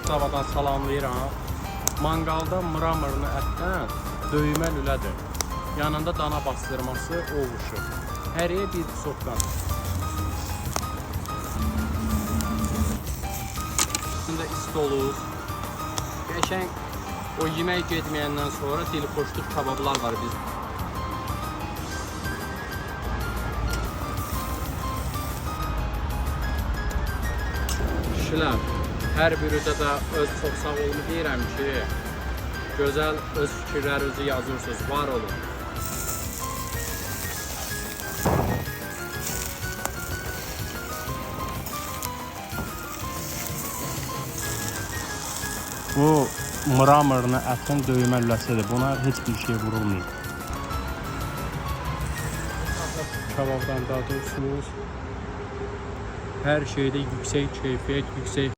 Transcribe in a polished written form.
Ostravadan salamlayıram. Mangalda mramorlu ətdən döymə lülədir. Yanında dana bastırması ovuşu. Həriyə bir sotkan. Şimdi istoluz. Qəşəng o yemək getməyəndən sonra dilxoşluq kabablar var biz. Kişilər, hər biridə də öz çox sağ olun deyirəm ki, gözəl öz fikirlərinizi yazırsınız, var olun. Bu mramorlu ətin döymə lüləsidir. Buna heç bir şey vurulmayıb. Kababdan dadıyorsunuz. Her şeyde yüksek keyfiyet, yüksek